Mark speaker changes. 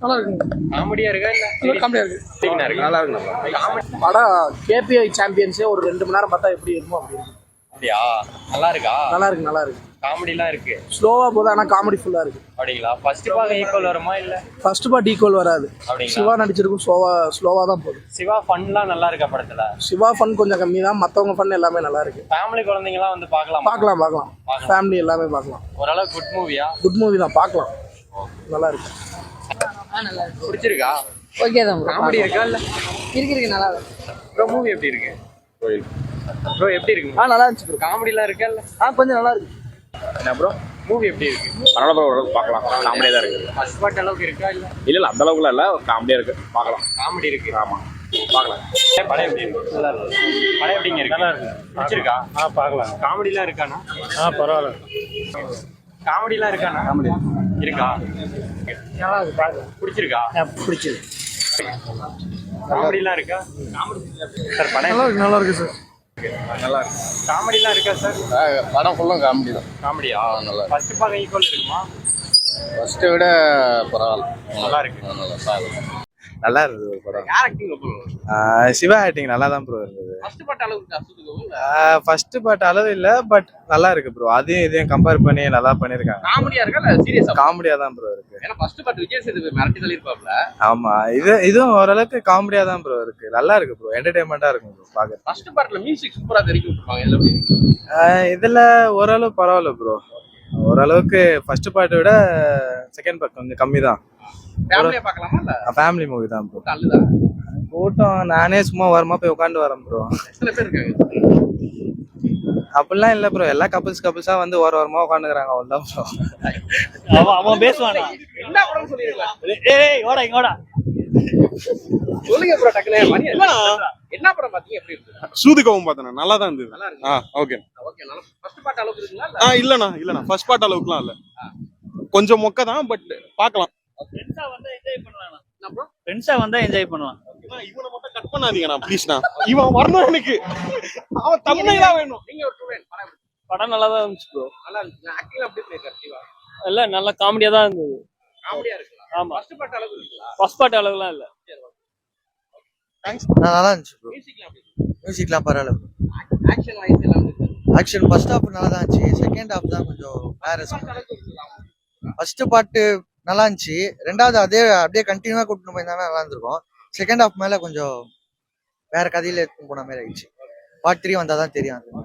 Speaker 1: நல்லா இருக்குங்க.
Speaker 2: காமெடியா இருக்கா இல்ல
Speaker 1: காமெடியா இருக்கு.
Speaker 3: நல்லா இருக்கு.
Speaker 1: படம் கேபிஐ சாம்பியன்ஸே ஒரு 2 மணி நேரம் பார்த்தா எப்படி இருக்கும் அப்படி இருக்கு.
Speaker 2: அப்படியா? நல்லா இருக்கா?
Speaker 1: நல்லா இருக்கு, நல்லா இருக்கு.
Speaker 2: காமெடிலாம் இருக்கு.
Speaker 1: ஸ்லோவா போகுது, ஆனா காமெடி ஃபுல்லா இருக்கு.
Speaker 2: அப்படிங்களா? ஃபர்ஸ்ட் பார்ட் ஈக்குவல் வருமா இல்ல?
Speaker 1: ஃபர்ஸ்ட் பார்ட் ஈக்குவல் வராது.
Speaker 2: அப்படிங்களா?
Speaker 1: சிவா நடிச்சிருக்கும் ஸ்லோவா தான் போகுது.
Speaker 2: சிவா ஃபன்லாம் நல்லா இருக்கா படத்துல?
Speaker 1: சிவா ஃபன் கொஞ்சம் கம்மி தான், மற்றவங்க ஃபன் எல்லாமே நல்லா இருக்கு.
Speaker 2: ஃபேமிலி குழந்தைங்கலாம் வந்து பார்க்கலாம்.
Speaker 1: பார்க்கலாம். ஃபேமிலி எல்லாமே பார்க்கலாம்.
Speaker 2: ஓரளவு குட் மூவியா?
Speaker 1: குட் மூவி தான், பார்க்கலாம். நல்லா இருக்கு.
Speaker 4: நல்லா இருக்கு.
Speaker 2: பிடிச்சிருக்கா?
Speaker 4: ஓகே தான்.
Speaker 2: காமெடி இருக்கா இல்ல?
Speaker 4: இருக்கு நல்லா இருக்கு.
Speaker 2: ப்ரோ மூவி எப்படி இருக்கு? ப்ரோ எப்படி இருக்கு?
Speaker 1: நல்லா இருந்துச்சு.
Speaker 2: காமெடிலாம் இருக்கா இல்ல?
Speaker 1: கொஞ்சம் நல்லா இருக்கு.
Speaker 2: என்ன ப்ரோ மூவி எப்படி இருக்கு?
Speaker 3: பரவாயில்ல ப்ரோ, ஓரளவுக்கு பார்க்கலாம். காமெடியா தான் இருக்கு.
Speaker 2: ஃபர்ஸ்ட் பார்ட் அளவுக்கு இருக்கா இல்ல?
Speaker 3: இல்ல அந்த அளவுக்குலாம் இல்ல, காமெடியா இருக்கு, பார்க்கலாம்.
Speaker 2: காமெடி இருக்கு.
Speaker 3: ஆமா, பார்க்கலாம்.
Speaker 2: படம் எப்படி இருக்கு? நல்லா இருக்கு. படம் எப்படிங்க இருக்கு? நல்லா இருக்கு. பிடிச்சிருக்கா? பார்க்கலாம். காமெடிலாம் இருக்கானா?
Speaker 1: பரவாயில்ல.
Speaker 2: காமெடிலாம் இருக்கானா? காமெடி இருக்கா?
Speaker 1: நல்லா இருக்கு, பார்க்கலாம்.
Speaker 2: பிடிச்சிருக்கா?
Speaker 1: பிடிச்சது.
Speaker 2: காமெடிலாம் இருக்கா? சார் படம்
Speaker 1: நல்லா இருக்கு சார்.
Speaker 2: நல்லா இருக்கு. காமெடிலாம் இருக்கா சார்?
Speaker 3: படம் ஃபுல்லும் காமெடி தான்.
Speaker 2: காமெடியா?
Speaker 3: நல்லா
Speaker 2: ஃபர்ஸ்ட் பார்ட் ஈக்குவல் இருக்குமா?
Speaker 3: ஃபர்ஸ்ட்டை விட பரவாயில்ல,
Speaker 2: நல்லா இருக்கு.
Speaker 5: நல்லா இருந்தது படம்.
Speaker 2: Acting bro.
Speaker 5: சிவா ஆக்டிங் நல்லா தான் ப்ரோ இருந்தது.
Speaker 2: ஃபர்ஸ்ட் பார்ட் அளவுக்கு அசுதுங்க.
Speaker 5: ஃபர்ஸ்ட் பார்ட் அளவு இல்ல, பட் நல்லா இருக்கு ப்ரோ. அதையும் இதையும் கம்பேர் பண்ணி நல்லா பண்ணிருக்காங்க.
Speaker 2: காமெடியா இருக்கா இல்ல சீரியஸா?
Speaker 5: காமெடியா தான் ப்ரோ இருக்கு.
Speaker 2: ஏன்னா ஃபர்ஸ்ட் பார்ட் விஜய் சேதுபதி மிரட்டி தள்ளிருப்பாப்ல.
Speaker 5: ஆமா, இதுவும் ஓரளவுக்கு காமெடியா தான் ப்ரோ இருக்கு. நல்லா இருக்கு ப்ரோ, என்டர்டைன்மெண்டா இருக்கும் ப்ரோ பாக்க.
Speaker 2: ஃபர்ஸ்ட் பார்ட்ல மியூசிக் சூப்பரா தெரிவிக்க விட்டுருப்பாங்க.
Speaker 5: இதுல ஓரளவு பரவாயில்ல ப்ரோ. ஓரளவுக்கு ஃபர்ஸ்ட் பார்ட்டை விட செகண்ட் பார்ட் கொஞ்சம் கம்மி தான்.
Speaker 2: ஃபேமிலியா பார்க்கலாமா இல்ல?
Speaker 5: ஃபேமிலி மூவி தான் ப்ரோ.
Speaker 2: நல்லதா?
Speaker 5: கூட்டம் நானே சும்மா வரமா போய் உட்காந்து வரேன் ப்ரோ.
Speaker 2: எத்தனை பேர் இருக்காங்க?
Speaker 5: அப்படிலாம் இல்ல ப்ரோ, எல்லா கப்புள்ஸா வந்து ஓரமா உட்காந்துக்கிறாங்க, அவ்வளவுதான் ப்ரோ.
Speaker 1: அவன் பேசுவானா?
Speaker 2: என்ன படம் சொல்லிருக்கலாம்?
Speaker 1: ஏய் ஓடா இங்கோடா.
Speaker 2: சொல்லுங்க ப்ரோ டக்குனே. மணி என்ன படம் பாத்தீங்க? எப்படி இருக்கு?
Speaker 6: சூதுகவும் பார்த்தேன், நல்லா தான் இருந்தது.
Speaker 2: நல்லா இருக்கு.
Speaker 6: ஓகே.
Speaker 2: ஓகே. நல்லா ஃபர்ஸ்ட் பார்ட் அளவுக்கு இருக்குங்களா இல்ல?
Speaker 6: இல்லண்ணா ஃபர்ஸ்ட் பார்ட் அளவுக்குலாம் இல்ல, கொஞ்சம் மொக்க தான், பட் பார்க்கலாம்.
Speaker 1: ஃப்ரெண்ட்ஸா வந்தா என்ஜாய் பண்ணலாம்.
Speaker 2: என்ன ப்ரோ?
Speaker 1: ஃப்ரெண்ட்ஸா வந்தா என்ஜாய் பண்ணலாம்.
Speaker 6: இவனை மட்டும் கட் பண்ணாதீங்கண்ணா ப்ளீஸ்ண்ணா. இவன் வரணும் எனக்கு. அவன் தமிழா வேணும்.
Speaker 2: நீங்க ஒரு ஸ்டூடண்ட்.
Speaker 1: படம் நல்லா தான் இருந்துச்சு ப்ரோ.
Speaker 2: நல்லா இருக்கு. ஆக்டிங் அப்படியே பண்ணிருக்காரு சிவா.
Speaker 1: இல்ல நல்லா காமெடியா தான் இருந்தது.
Speaker 2: காமெடியா இருக்குங்களா?
Speaker 1: ஆமா.
Speaker 2: ஃபர்ஸ்ட் பார்ட் அளவுக்கு இருக்குங்களா?
Speaker 1: ஃபர்ஸ்ட் பார்ட் அளவுலாம் இல்ல.
Speaker 2: தேங்க்ஸ்.
Speaker 7: நல்லா இருந்துச்சு ப்ரோ.
Speaker 2: மியூசிக்லாம் எப்படி இருக்கு?
Speaker 7: மியூசிக்லாம் பரவாயில்ல ப்ரோ.
Speaker 2: ஆக்ஷன் வைஸ் எல்லாம் இருக்கு.
Speaker 7: ஆக்ஷன் ஃபர்ஸ்ட் ஹாஃப் நல்லா தான் இருந்துச்சு, செகண்ட் ஹாஃப் தான் கொஞ்சம் வேற. ஃபர்ஸ்ட் பார்ட் நல்லா இருந்துச்சு, ரெண்டாவது அப்படியே கண்டினியூவா கூட்டிட்டு போயிருந்தாங்கன்னா நல்லா இருந்திருக்கும். செகண்ட் ஹாஃப் மேல கொஞ்சம் வேற கதையில எடுத்துன்னு போன மாதிரி ஆயிடுச்சு. பார்ட் 3 வந்தாதான் தெரியும்.